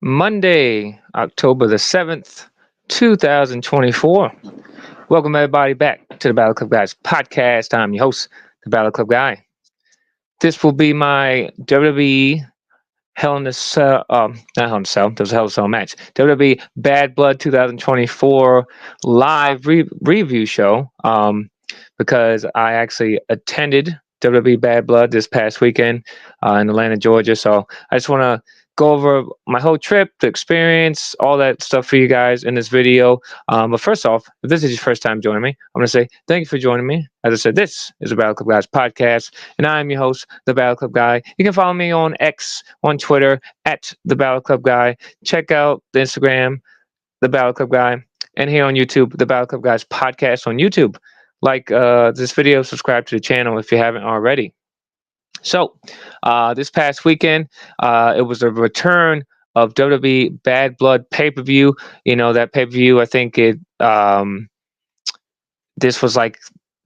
Monday, October the 7th, 2024. Welcome, everybody, back to the Battle Club Guys podcast. I'm your host, the Battle Club Guy. This will be my WWE Hell in a Cell, not Hell in a Cell, there was a Hell in a Cell match. WWE Bad Blood 2024 live review show because I actually attended WWE Bad Blood this past weekend in Atlanta, Georgia. So I just want to go over my whole trip, the experience, all that stuff for you guys in this video. But first off, if this is your first time joining me, I'm going to say thank you for joining me. As I said, this is the Battle Club Guys podcast, and I am your host, the Battle Club Guy. You can follow me on X, on Twitter, at the Battle Club Guy. Check out the Instagram, the Battle Club Guy, and here on YouTube, the Battle Club Guys podcast on YouTube. Like this video, subscribe to the channel if you haven't already. So, this past weekend, it was a return of WWE Bad Blood pay-per-view. You know, that pay-per-view, I think this was like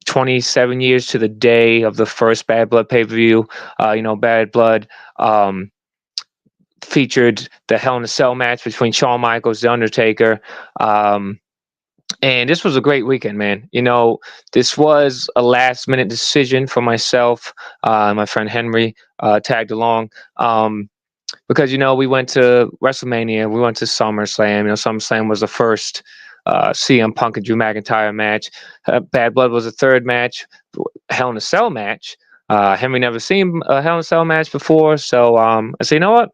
27 years to the day of the first Bad Blood pay-per-view. Bad Blood featured the Hell in a Cell match between Shawn Michaels, The Undertaker. And this was a great weekend, man. You know, this was a last minute decision for myself. My friend Henry tagged along because, we went to WrestleMania. We went to SummerSlam. SummerSlam was the first CM Punk and Drew McIntyre match. Bad Blood was the third match, Hell in a Cell match. Henry never seen a Hell in a Cell match before. So I said, you know what?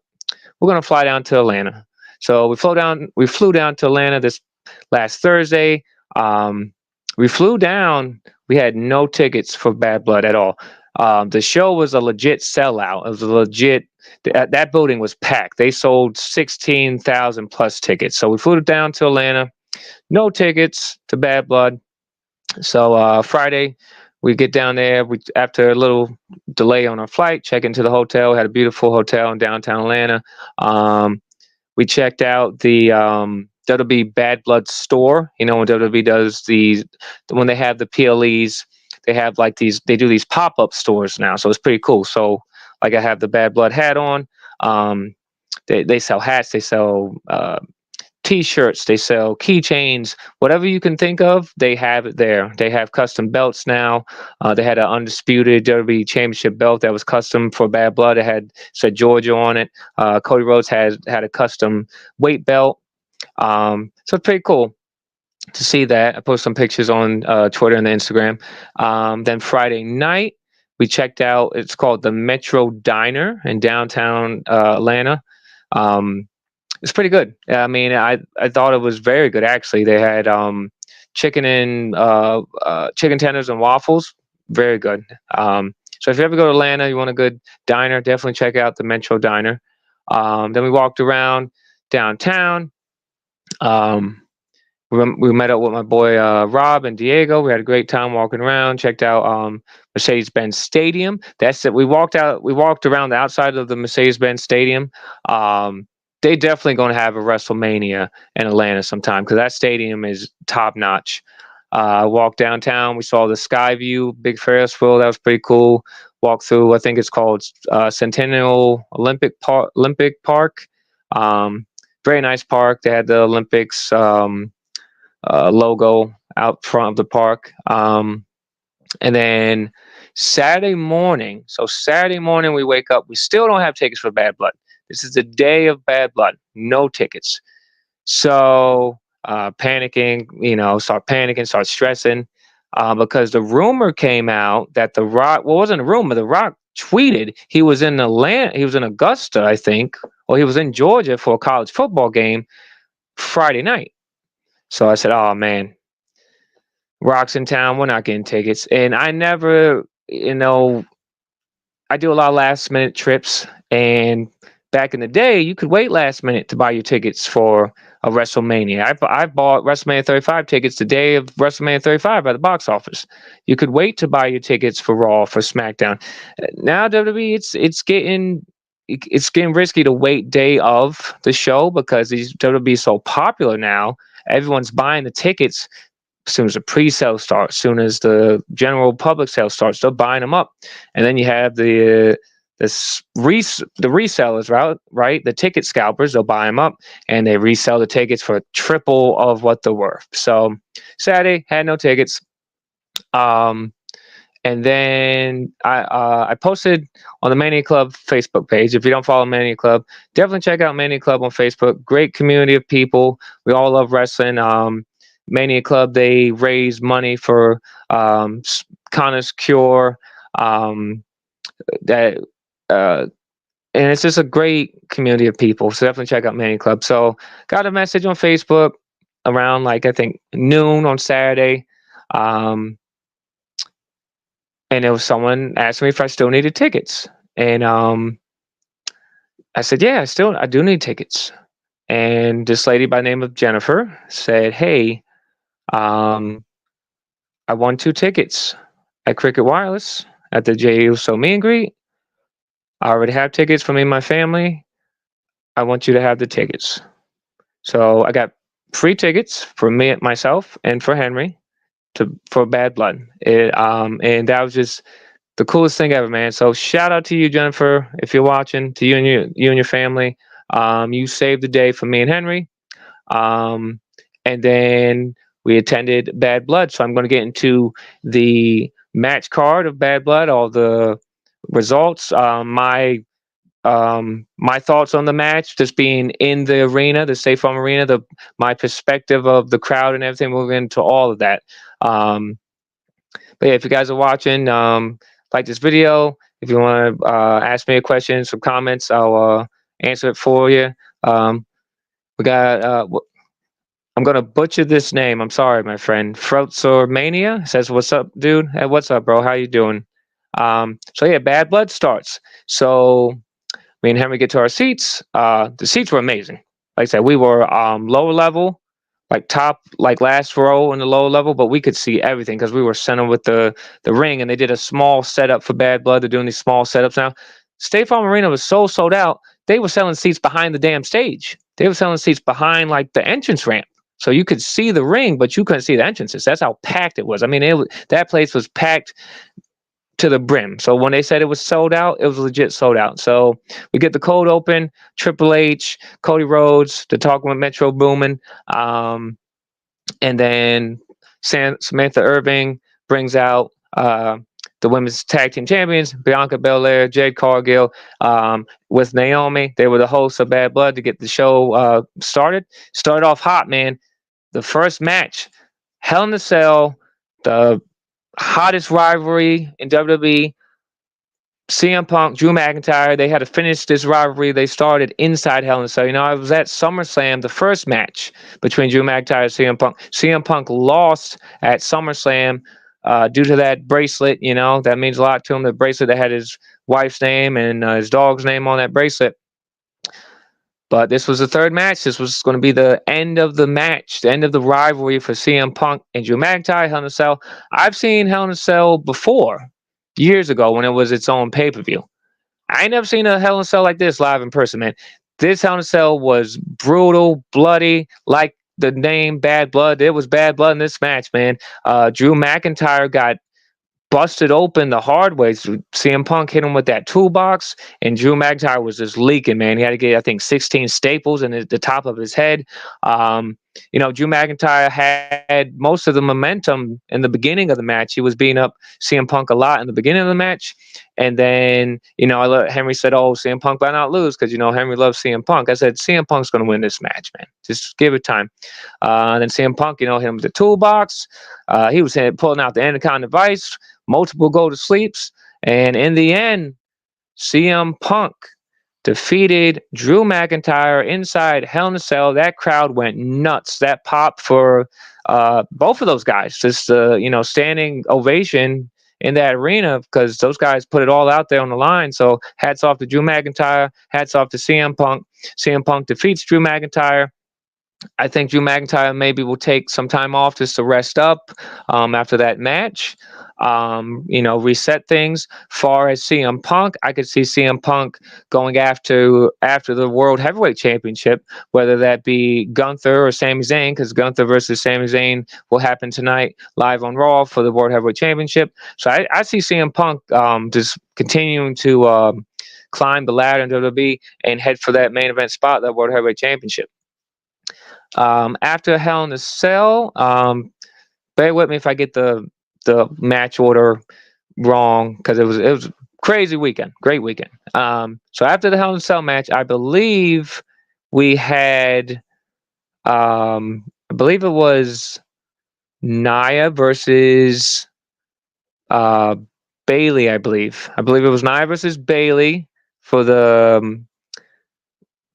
We're going to fly down to Atlanta. So we flew down to Atlanta this last Thursday. We flew down. We had no tickets for Bad Blood at all. The show was a legit sellout. It was a legit. That building was packed. They sold 16,000 plus tickets. So we flew down to Atlanta. No tickets to Bad Blood. So Friday, we get down there. After a little delay on our flight, check into the hotel. We had a beautiful hotel in downtown Atlanta. We checked out the WWE Bad Blood store. When WWE does when they have the PLEs, they have they do these pop-up stores now. So it's pretty cool. So I have the Bad Blood hat on. They sell hats, they sell T-shirts, they sell keychains, whatever you can think of, they have it there. They have custom belts now. They had an undisputed WWE Championship belt that was custom for Bad Blood. It said Georgia on it. Cody Rhodes had a custom weight belt. So it's pretty cool to see that. I posted some pictures on Twitter and Instagram. Then Friday night, we checked out, it's called the Metro Diner in downtown Atlanta. It's pretty good. I mean, I thought it was very good, actually. They had chicken tenders and waffles. Very good. So if you ever go to Atlanta, you want a good diner, definitely check out the Metro Diner. Then we walked around downtown. We met up with my boy Rob and Diego. We had a great time walking around. Checked out Mercedes-Benz Stadium. That's it. We walked around the outside of the Mercedes-Benz Stadium. They definitely going to have a WrestleMania in Atlanta sometime because that stadium is top notch. Walked downtown. We saw the Skyview big Ferris wheel. That was pretty cool. Walked through. I think it's called Centennial Olympic Park. Very nice park. They had the Olympics logo out front of the park. And then Saturday morning. So Saturday morning we wake up. We still don't have tickets for Bad Blood. This is the day of Bad Blood. No tickets. So panicking, start panicking, start stressing because the rumor came out that The Rock, well, it wasn't a rumor. The Rock tweeted he was in Augusta, I think, or he was in Georgia for a college football game Friday night. So I said, oh, man, Rock's in town. We're not getting tickets. And I never, I do a lot of last minute trips, and back in the day, you could wait last minute to buy your tickets for a WrestleMania. I bought WrestleMania 35 tickets the day of WrestleMania 35 at the box office. You could wait to buy your tickets for Raw, for SmackDown. Now WWE, it's getting risky to wait day of the show because these WWE is so popular now. Everyone's buying the tickets as soon as the pre-sale starts, as soon as the general public sale starts. They're buying them up, and then you have the the resellers, right? The ticket scalpers, they'll buy them up and they resell the tickets for triple of what they're worth. So Saturday had no tickets. Um, and then I posted on the Mania Club Facebook page. If you don't follow Mania Club, definitely check out Mania Club on Facebook. Great community of people. We all love wrestling. Mania Club, they raise money for Connor's Cure. That and it's just a great community of people. So definitely check out Mania Club. So got a message on Facebook around like I think noon on Saturday. And it was someone asked me if I still needed tickets. And I said, yeah, I do need tickets. And this lady by the name of Jennifer said, hey, um, I won 2 tickets at Cricket Wireless at the J. Uso meet and greet. I already have tickets for me and my family. I want you to have the tickets. So I got free tickets for me, myself, and for Henry for Bad Blood. And that was just the coolest thing ever, man. So shout out to you, Jennifer, if you're watching, to you and your family. You saved the day for me and Henry. And then we attended Bad Blood. So I'm going to get into the match card of Bad Blood, all the results, my thoughts on the match, just being in the arena, the State Farm Arena, my perspective of the crowd and everything. We'll get into all of that. But yeah, if you guys are watching, like this video, if you want to ask me a question, some comments, I'll answer it for you. We got. I'm gonna butcher this name. I'm sorry, my friend. Mania says, "What's up, dude? Hey, what's up, bro? How you doing?" So yeah, Bad Blood starts. So me and Henry get to our seats. The seats were amazing. Like I said, we were lower level, like top, like last row in the lower level, but we could see everything because we were center with the ring, and they did a small setup for Bad Blood. They're doing these small setups now. State Farm Arena was so sold out. They were selling seats behind the damn stage. They were selling seats behind like the entrance ramp. So you could see the ring, but you couldn't see the entrances. That's how packed it was. I mean, that place was packed to the brim. So when they said it was sold out, it was legit sold out. So we get the cold open, Triple H, Cody Rhodes, the talking with Metro Boomin, and then Samantha Irving brings out the women's tag team champions, Bianca Belair, Jade Cargill, with Naomi. They were the hosts of Bad Blood to get the show started. Started off hot, man. The first match, Hell in a Cell, the hottest rivalry in WWE. CM Punk, Drew McIntyre, they had to finish this rivalry they started inside Hell in a Cell. You know, I was at SummerSlam, the first match between Drew McIntyre and CM Punk. CM Punk lost at SummerSlam due to that bracelet. You know, that means a lot to him. The bracelet that had his wife's name and his dog's name on that bracelet. But this was the third match. This was going to be the end of the match, the end of the rivalry for CM Punk and Drew McIntyre, Hell in a Cell. I've seen Hell in a Cell before, years ago when it was its own pay-per-view. I ain't never seen a Hell in a Cell like this live in person, man. This Hell in a Cell was brutal, bloody, like the name Bad Blood. It was Bad Blood in this match, man. Drew McIntyre got busted open the hard way. CM Punk hit him with that toolbox, and Drew McIntyre was just leaking, man. He had to get, I think, 16 staples in the top of his head. You know, Drew McIntyre had most of the momentum in the beginning of the match. He was beating up CM Punk a lot in the beginning of the match. And then, you know, Henry said, oh, CM Punk better not lose because, you know, Henry loves CM Punk. I said, CM Punk's going to win this match, man. Just give it time. And then CM Punk, you know, hit him with the toolbox. He was pulling out the Anaconda device, multiple go to sleeps. And in the end, CM Punk defeated Drew McIntyre inside Hell in a Cell. That crowd went nuts. That pop for both of those guys. Just, you know, standing ovation in that arena because those guys put it all out there on the line. So hats off to Drew McIntyre. Hats off to CM Punk. CM Punk defeats Drew McIntyre. I think Drew McIntyre maybe will take some time off just to rest up after that match. reset things. Far as CM Punk, I could see CM Punk going after the World Heavyweight Championship, whether that be Gunther or Sami Zayn, because Gunther versus Sami Zayn will happen tonight live on Raw for the World Heavyweight Championship. So I see CM Punk just continuing to climb the ladder in WWE and head for that main event spot, that World Heavyweight Championship. After Hell in a Cell, bear with me if I get the match order wrong, because it was crazy weekend, great weekend. So after the Hell in a Cell match, I believe we had, I believe it was Nia versus Bailey. I believe it was Nia versus Bailey for the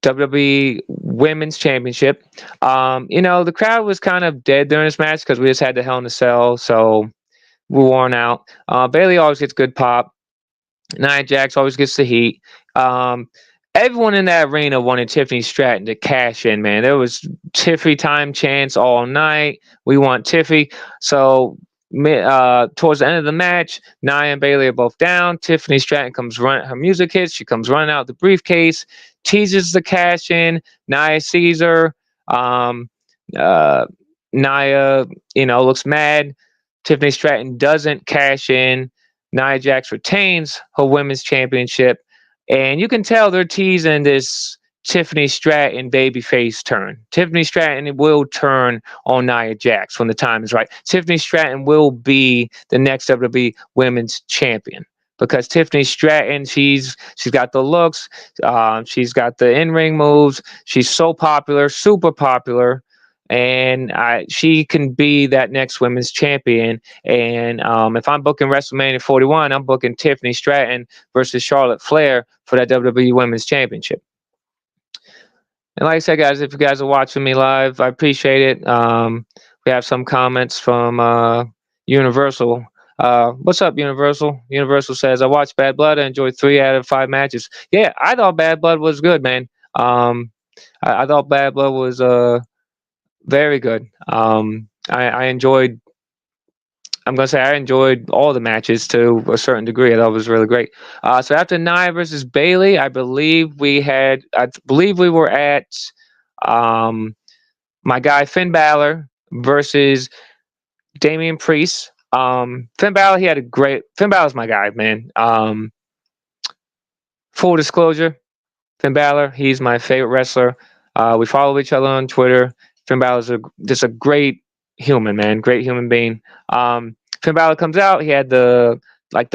WWE Women's Championship. The crowd was kind of dead during this match because we just had the Hell in a Cell, so we're worn out. Bailey always gets good pop. Nia Jax always gets the heat. Everyone in that arena wanted Tiffany Stratton to cash in, man. There was Tiffy time chants all night. We want Tiffy. So towards the end of the match, Nia and Bailey are both down. Tiffany Stratton comes running. Her music hits. She comes running out the briefcase, teases the cash in. Nia sees her. Nia, looks mad. Tiffany Stratton doesn't cash in. Nia Jax retains her women's championship. And you can tell they're teasing this Tiffany Stratton babyface turn. Tiffany Stratton will turn on Nia Jax when the time is right. Tiffany Stratton will be the next WWE Women's Champion, because Tiffany Stratton, she's got the looks, she's got the in-ring moves. She's so popular, super popular. And she can be that next women's champion. And if I'm booking WrestleMania 41, I'm booking Tiffany Stratton versus Charlotte Flair for that WWE Women's Championship. And like I said, guys, if you guys are watching me live, I appreciate it. We have some comments from Universal. What's up, Universal? Universal says, I watched Bad Blood. I enjoyed 3 out of 5 matches. Yeah, I thought Bad Blood was good, man. I thought Bad Blood was very good. I enjoyed. I'm gonna say I enjoyed all the matches to a certain degree. I thought it was really great. So after Nia versus Bailey, I believe we were at my guy Finn Balor versus Damian Priest. Finn Balor, Finn Balor's my guy, man. Full disclosure, Finn Balor, he's my favorite wrestler. We follow each other on Twitter. Finn Balor's just a great human, man. Great human being. Finn Balor comes out. He had the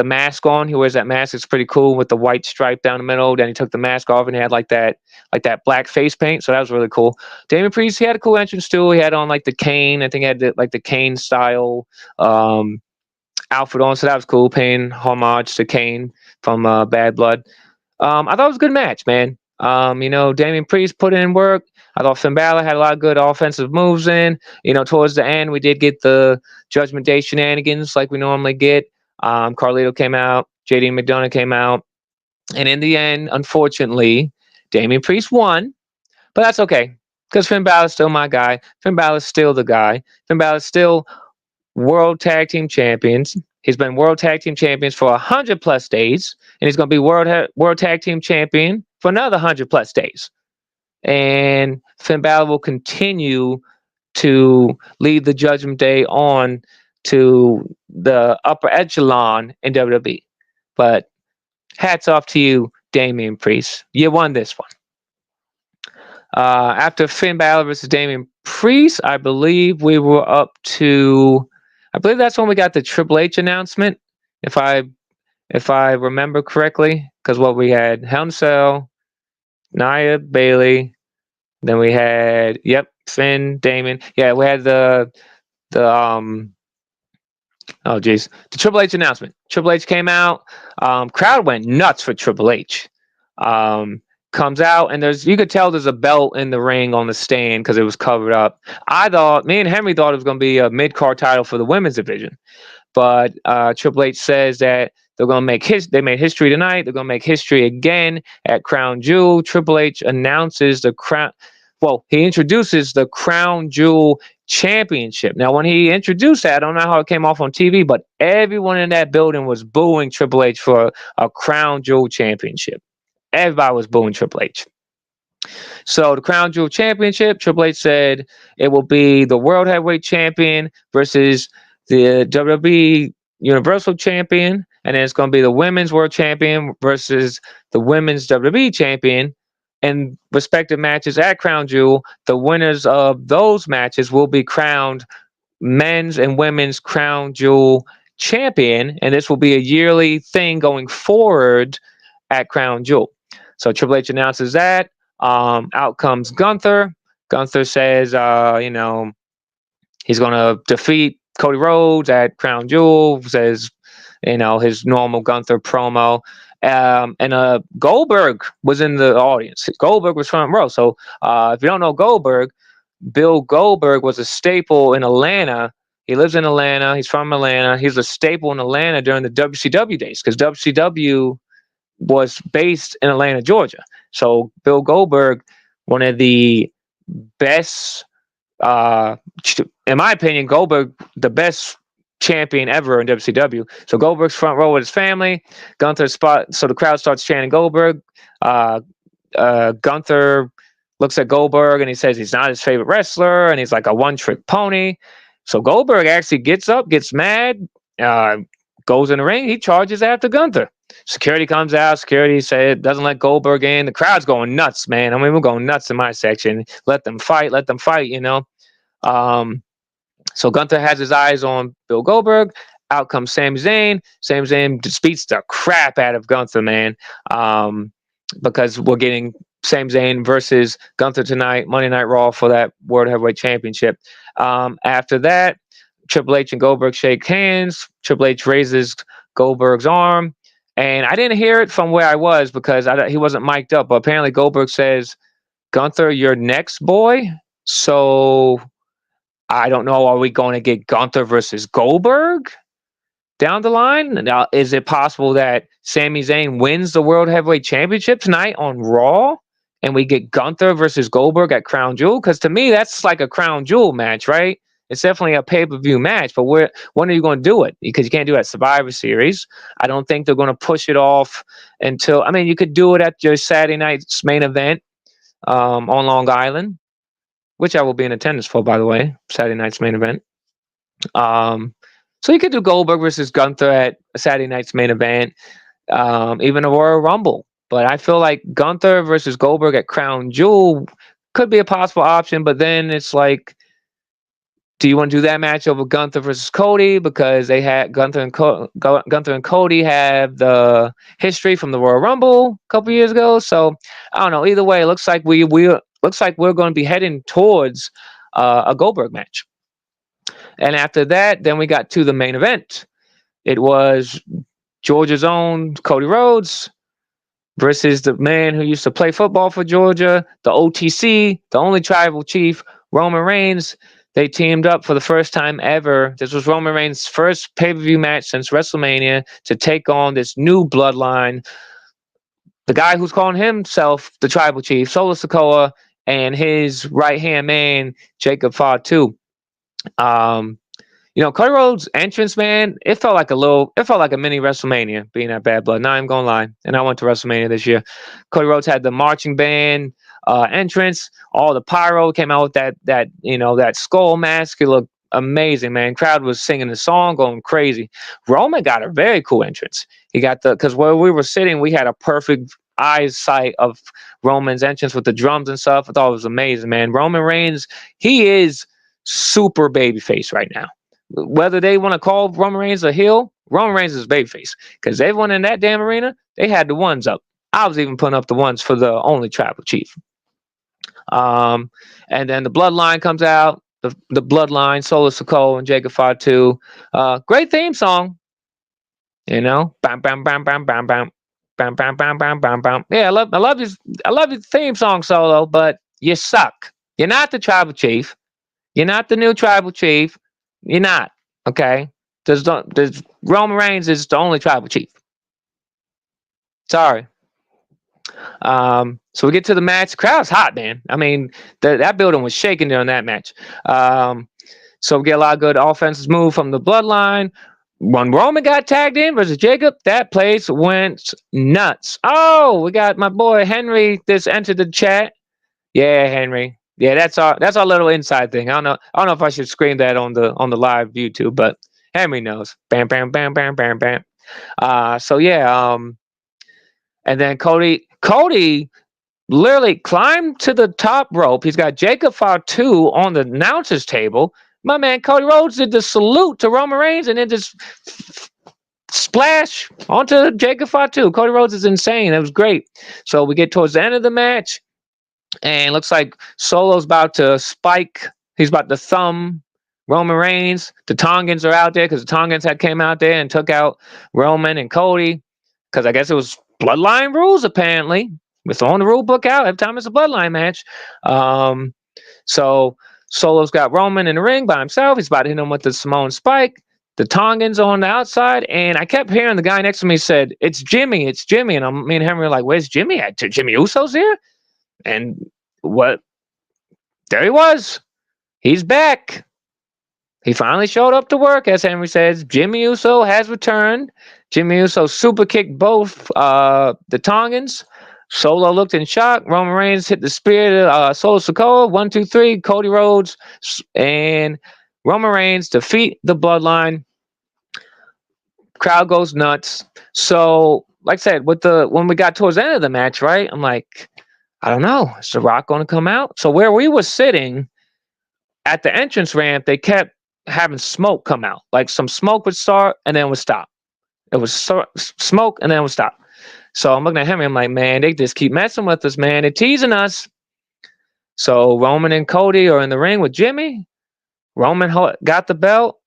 mask on. He wears that mask. It's pretty cool with the white stripe down the middle. Then he took the mask off and he had like that black face paint. So that was really cool. Damian Priest, he had a cool entrance too. He had on like the cane. I think he had the cane style outfit on. So that was cool, paying homage to Kane from Bad Blood. I thought it was a good match, man. Damian Priest put in work. I thought Finn Balor had a lot of good offensive moves in. Towards the end, we did get the Judgment Day shenanigans like we normally get. Carlito came out. JD McDonough came out. And in the end, unfortunately, Damian Priest won. But that's okay, because Finn Balor's still my guy. Finn Balor's still the guy. Finn Balor's still World Tag Team Champions. He's been World Tag Team Champions for 100+ days. And he's going to be World Tag Team Champion for another 100+ days. And Finn Balor will continue to lead the Judgment Day on to the upper echelon in WWE. But hats off to you, Damian Priest. You won this one. After Finn Balor versus Damian Priest, I believe we were up to... I believe that's when we got the Triple H announcement, if I remember correctly. Because what we had, Hell in a Cell, Nia, Bailey, then we had Finn, Damon. Yeah, we had the Triple H announcement. Triple H came out. Crowd went nuts for Triple H. Comes out and you could tell there's a belt in the ring on the stand because it was covered up. Me and Henry thought it was going to be a mid-card title for the women's division, but Triple H says that they're going to make they made history tonight. They're going to make history again at Crown Jewel. Triple H announces the crown. Well, he introduces the Crown Jewel Championship. Now, when he introduced that, I don't know how it came off on TV, but everyone in that building was booing Triple H for a Crown Jewel Championship. Everybody was booing Triple H. So the Crown Jewel Championship, Triple H said it will be the World Heavyweight Champion versus the WWE Universal Champion, and then it's going to be the Women's World Champion versus the Women's WWE Champion. In respective matches at Crown Jewel, the winners of those matches will be crowned Men's and Women's Crown Jewel Champion, and this will be a yearly thing going forward at Crown Jewel. So Triple H announces that. Out comes Gunther. Gunther says, he's going to defeat Cody Rhodes at Crown Jewel. Says, his normal Gunther promo. And Goldberg was in the audience. Goldberg was front row. So if you don't know Goldberg, Bill Goldberg was a staple in Atlanta. He lives in Atlanta. He's from Atlanta. He's a staple in Atlanta during the WCW days because WCW was based in Atlanta, Georgia. So Bill Goldberg, one of the best, in my opinion, Goldberg, the best champion ever in WCW. So Goldberg's front row with his family. Gunther's spot. So the crowd starts chanting Goldberg. Gunther looks at Goldberg and he says he's not his favorite wrestler and he's like a one-trick pony. So Goldberg actually gets up, gets mad, goes in the ring. He charges after Gunther. Security comes out. Security said doesn't let Goldberg in. The crowd's going nuts, man. I mean, we're going nuts in my section. Let them fight. So Gunther has his eyes on Bill Goldberg. Out comes Sami Zayn. Sami Zayn beats the crap out of Gunther, man. Because we're getting Sami Zayn versus Gunther tonight, Monday Night Raw for that World Heavyweight Championship. After that, Triple H and Goldberg shake hands. Triple H raises Goldberg's arm. And I didn't hear it from where I was because he wasn't mic'd up. But apparently Goldberg says, Gunther, you're next, boy. So I don't know. Are we going to get Gunther versus Goldberg down the line? Now, is it possible that Sami Zayn wins the World Heavyweight Championship tonight on Raw and we get Gunther versus Goldberg at Crown Jewel? Because to me, that's like a Crown Jewel match, right? It's definitely a pay-per-view match, but when are you going to do it? Because you can't do it at Survivor Series. I don't think they're going to push it off until, you could do it at your Saturday night's main event on Long Island, which I will be in attendance for, by the way, Saturday night's main event. So you could do Goldberg versus Gunther at Saturday night's main event, even a Royal Rumble. But I feel like Gunther versus Goldberg at Crown Jewel could be a possible option, but then it's like, do you want to do that match over Gunther versus Cody because they had Gunther and Cody have the history from the Royal Rumble a couple years ago? So I don't know. Either way, it looks like we're going to be heading towards a Goldberg match. And after that, then we got to the main event. It was Georgia's own Cody Rhodes versus the man who used to play football for Georgia, the OTC, the only tribal chief, Roman Reigns. They teamed up for the first time ever. This was Roman Reigns' first pay-per-view match since WrestleMania to take on this new bloodline. The guy who's calling himself the tribal chief, Solo Sikoa, and his right-hand man, Jacob Fatu. Cody Rhodes' entrance, man, it felt like a mini WrestleMania being at Bad Blood. Now I'm gonna lie, and I went to WrestleMania this year. Cody Rhodes had the marching band entrance. All the pyro came out with that skull mask. It looked amazing, man. Crowd was singing the song, going crazy. Roman got a very cool entrance. He got because where we were sitting, we had a perfect eyesight of Roman's entrance with the drums and stuff. I thought it was amazing, man. Roman Reigns, he is super babyface right now. Whether they want to call Roman Reigns a heel, Roman Reigns is babyface because everyone in that damn arena, they had the ones up. I was even putting up the ones for the only tribal chief. And then the bloodline comes out. The bloodline, Solo Sikoa and Jacob Fatu. Great theme song. Bam, bam, bam, bam, bam, bam, bam, bam, bam, bam, bam, bam. Yeah, I love your theme song, Solo, but you suck. You're not the tribal chief. You're not the new tribal chief. You're not. Okay. There's Roman Reigns is the only tribal chief. Sorry. So we get to the match. The crowd's hot, man. I mean, that building was shaking during that match. So we get a lot of good offenses move from the bloodline. When Roman got tagged in versus Jacob, that place went nuts. Oh, we got my boy Henry just entered the chat. Yeah, Henry. Yeah, that's our little inside thing. I don't know if I should scream that on the live YouTube, but Henry knows. Bam, bam, bam, bam, bam, bam. So yeah, and then Cody literally climbed to the top rope. He's got Jacob Fatu on the announcer's table. My man Cody Rhodes did the salute to Roman Reigns and then just splash onto Jacob Fatu. Cody Rhodes is insane. It was great. So we get towards the end of the match, and looks like Solo's about to spike. He's about to thumb Roman Reigns. The Tongans are out there because the Tongans had came out there and took out Roman and Cody because I guess it was bloodline rules apparently. We're throwing the rule book out every time it's a bloodline match. So Solo's got Roman in the ring by himself. He's about to hit him with the Samoan spike. The Tongans on the outside, and I kept hearing the guy next to me said, "It's Jimmy, it's Jimmy," and me and Henry were like, "Where's Jimmy at? Jimmy Uso's here?" And what? There he was. He's back. He finally showed up to work, as Henry says. Jimmy Uso has returned. Jimmy Uso super kicked both the Tongans. Solo looked in shock. Roman Reigns hit the spear to Solo Sikoa. 1, 2, 3. Cody Rhodes and Roman Reigns defeat the Bloodline. Crowd goes nuts. So, like I said, when we got towards the end of the match, right? I'm like, I don't know. Is The Rock going to come out? So where we were sitting at the entrance ramp, they kept having smoke come out. Like some smoke would start and then would stop. It was smoke and then it would stop. So I'm looking at him and I'm like, man, they just keep messing with us, man. They're teasing us. So Roman and Cody are in the ring with Jimmy. Roman got the belt.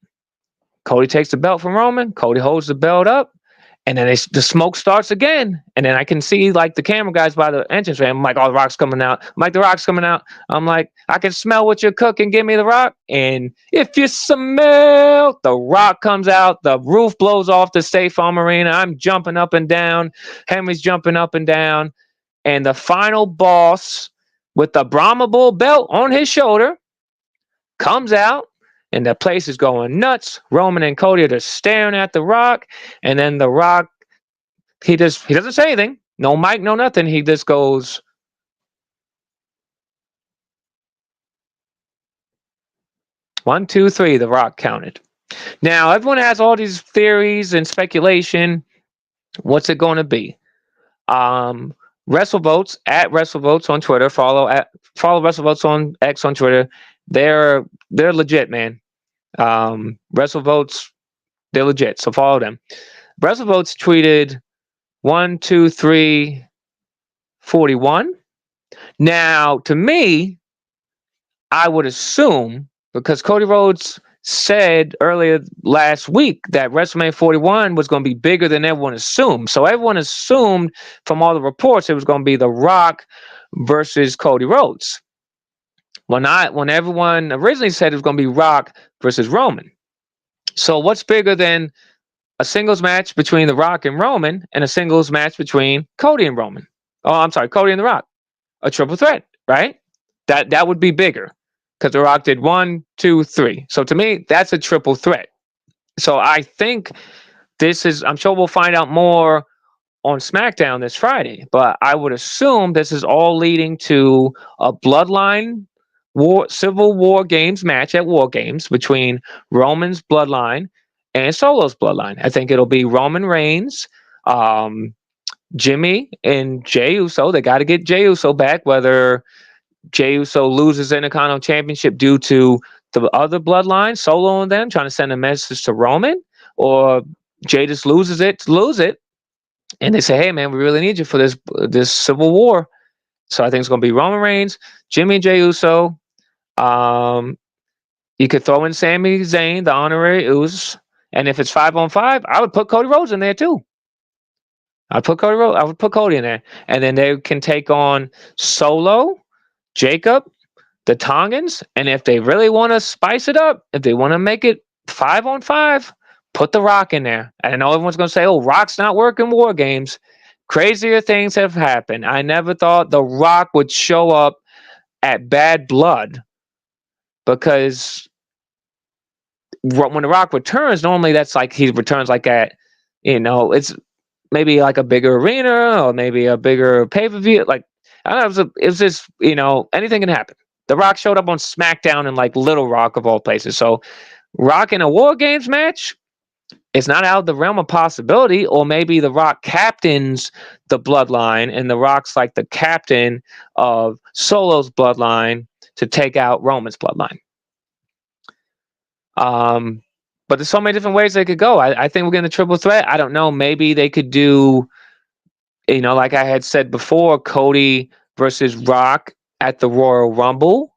Cody takes the belt from Roman. Cody holds the belt up. And then the smoke starts again. And then I can see like the camera guys by the entrance ramp. I'm like, oh, The Rock's coming out. I'm like, The Rock's coming out. I'm like, I can smell what you're cooking. Give me The Rock. And if you smell, The Rock comes out. The roof blows off the State Farm Arena. I'm jumping up and down. Henry's jumping up and down. And the final boss with the Brahma Bull belt on his shoulder comes out. And the place is going nuts. Roman and Cody are just staring at The Rock. And then The Rock, he doesn't say anything. No mic, no nothing. He just goes, 1, 2, 3, The Rock counted. Now, everyone has all these theories and speculation. What's it going to be? WrestleVotes, at WrestleVotes on Twitter. Follow WrestleVotes on X on Twitter. They're legit, man. WrestleVotes, they're legit, so follow them. WrestleVotes tweeted 1, 2, 3, 41. Now, to me, I would assume, because Cody Rhodes said earlier last week that WrestleMania 41 was going to be bigger than everyone assumed. So everyone assumed from all the reports it was going to be The Rock versus Cody Rhodes. When everyone originally said it was going to be Rock versus Roman. So what's bigger than a singles match between The Rock and Roman and a singles match between Cody and Roman? Oh, I'm sorry, Cody and The Rock. A triple threat, right? That would be bigger because The Rock did 1, 2, 3. So to me, that's a triple threat. So I think I'm sure we'll find out more on SmackDown this Friday, but I would assume this is all leading to a bloodline Civil War Games match at War Games between Roman's bloodline and Solo's bloodline. I think it'll be Roman Reigns, Jimmy, and Jey Uso. They got to get Jey Uso back, whether Jey Uso loses the Intercontinental Championship due to the other bloodline, Solo and them, trying to send a message to Roman, or Jey just loses it to lose it. And they say, hey, man, we really need you for this Civil War. So I think it's going to be Roman Reigns, Jimmy, and Jey Uso. You could throw in Sami Zayn, the honorary Uso. And if it's 5-on-5, I would put Cody Rhodes in there too. I would put Cody in there. And then they can take on Solo, Jacob, the Tongans. And if they really want to spice it up, if they want to make it 5-on-5, put The Rock in there. And I know everyone's going to say, oh, Rock's not working War Games. Crazier things have happened. I never thought The Rock would show up at Bad Blood because when The Rock returns, normally that's like he returns like at, it's maybe like a bigger arena or maybe a bigger pay-per-view. Like, I don't know, it was just, anything can happen. The Rock showed up on SmackDown in like Little Rock of all places. So Rock in a War Games match, it's not out of the realm of possibility. Or maybe The Rock captains the bloodline and The Rock's like the captain of Solo's bloodline to take out Roman's bloodline. But there's so many different ways they could go. I think we're getting a triple threat. I don't know. Maybe they could do, like I had said before, Cody versus Rock at the Royal Rumble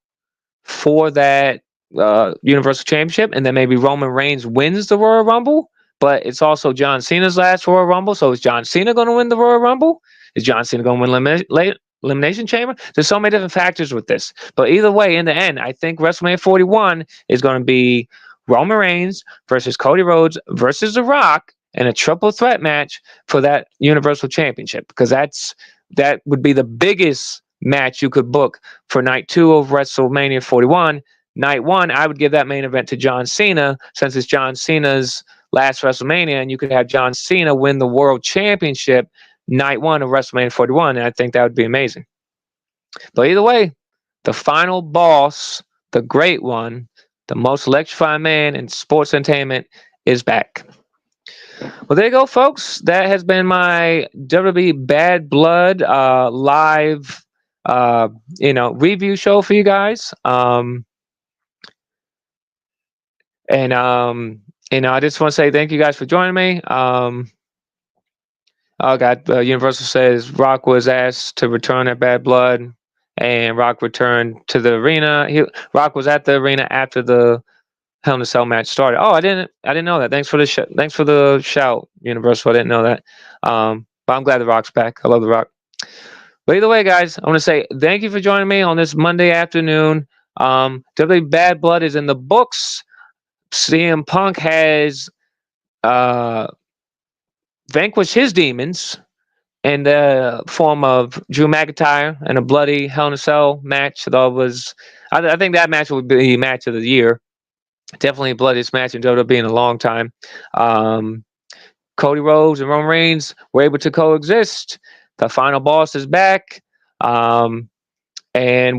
for that Universal Championship, and then maybe Roman Reigns wins the Royal Rumble. But it's also John Cena's last Royal Rumble, so is John Cena going to win the Royal Rumble? Is John Cena going to win Elimination Chamber? There's so many different factors with this. But either way, in the end, I think WrestleMania 41 is going to be Roman Reigns versus Cody Rhodes versus The Rock in a triple threat match for that Universal Championship, because that would be the biggest match you could book for night 2 of WrestleMania 41. Night 1, I would give that main event to John Cena, since it's John Cena's last WrestleMania, and you could have John Cena win the World Championship night 1 of WrestleMania 41, and I think that would be amazing. But either way, the final boss, the great one, the most electrifying man in sports entertainment, is back. Well, there you go, folks. That has been my WWE Bad Blood live, review show for you guys. I just want to say thank you guys for joining me. Universal says Rock was asked to return at Bad Blood, and Rock returned to the arena. Rock was at the arena after the Hell in a Cell match started. Oh, I didn't know that. Thanks for the shout, Universal. I didn't know that. But I'm glad The Rock's back. I love The Rock. But either way, guys, I want to say thank you for joining me on this Monday afternoon. WWE Bad Blood is in the books. CM Punk has vanquished his demons in the form of Drew McIntyre in a bloody Hell in a Cell match. I think that match would be match of the year. Definitely the bloodiest match in WWE in a long time. Cody Rhodes and Roman Reigns were able to coexist. The final boss is back. And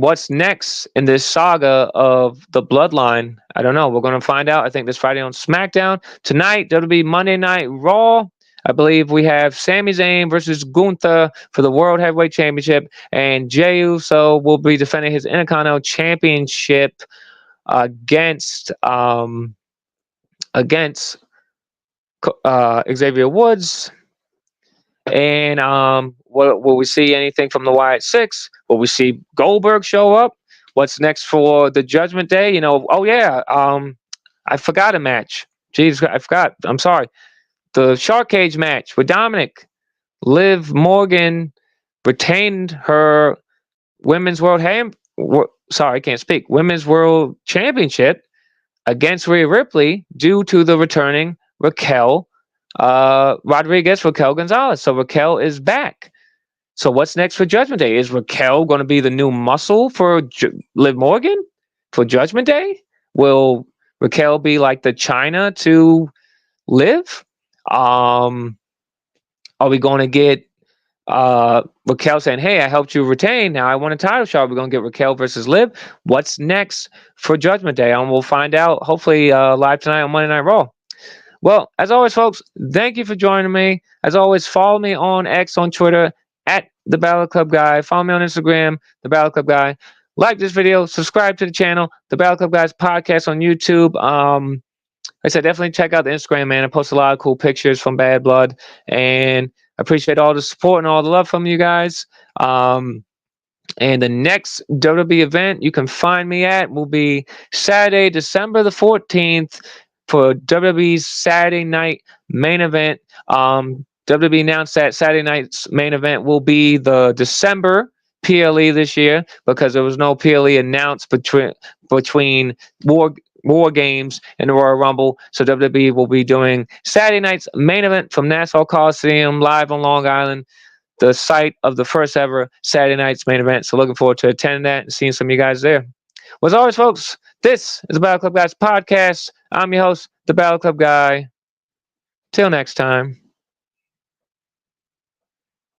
what's next in this saga of the bloodline? I don't know. We're going to find out, I think, this Friday on SmackDown. Tonight, WWE Monday Night Raw. I believe we have Sami Zayn versus Gunther for the World Heavyweight Championship. And Jey Uso will be defending his Intercontinental Championship against Xavier Woods. And will we see anything from the Wyatt Six? Will we see Goldberg show up? What's next for the Judgment Day? I forgot a match. Jeez, I forgot. I'm sorry. The Shark Cage match with Dominic. Liv Morgan retained her Women's World Championship against Rhea Ripley due to the returning Raquel Gonzalez. So Raquel is back. So what's next for Judgment Day? Is Raquel going to be the new muscle for Liv Morgan for Judgment Day? Will Raquel be like the China to Liv? Are we going to get Raquel saying, hey, I helped you retain. Now I want a title shot. We're going to get Raquel versus Liv. What's next for Judgment Day? And we'll find out hopefully live tonight on Monday Night Raw. Well, as always, folks, thank you for joining me. As always, follow me on X, on Twitter, at The Ballot Club Guy. Follow me on Instagram, The Ballot Club Guy. Like this video. Subscribe to the channel, The Ballot Club Guys podcast on YouTube. Like I said, definitely check out the Instagram, man. I post a lot of cool pictures from Bad Blood. And I appreciate all the support and all the love from you guys. And the next WWE event you can find me at will be Saturday, December the 14th for WWE's Saturday night main event. WWE announced that Saturday night's main event will be the December PLE this year because there was no PLE announced between War Games and the Royal Rumble. So WWE will be doing Saturday night's main event from Nassau Coliseum live on Long Island, the site of the first ever Saturday night's main event. So looking forward to attending that and seeing some of you guys there. Well, as always, folks, This is the Battle Club Guys podcast. I'm your host, the Battle Club Guy. Till next time.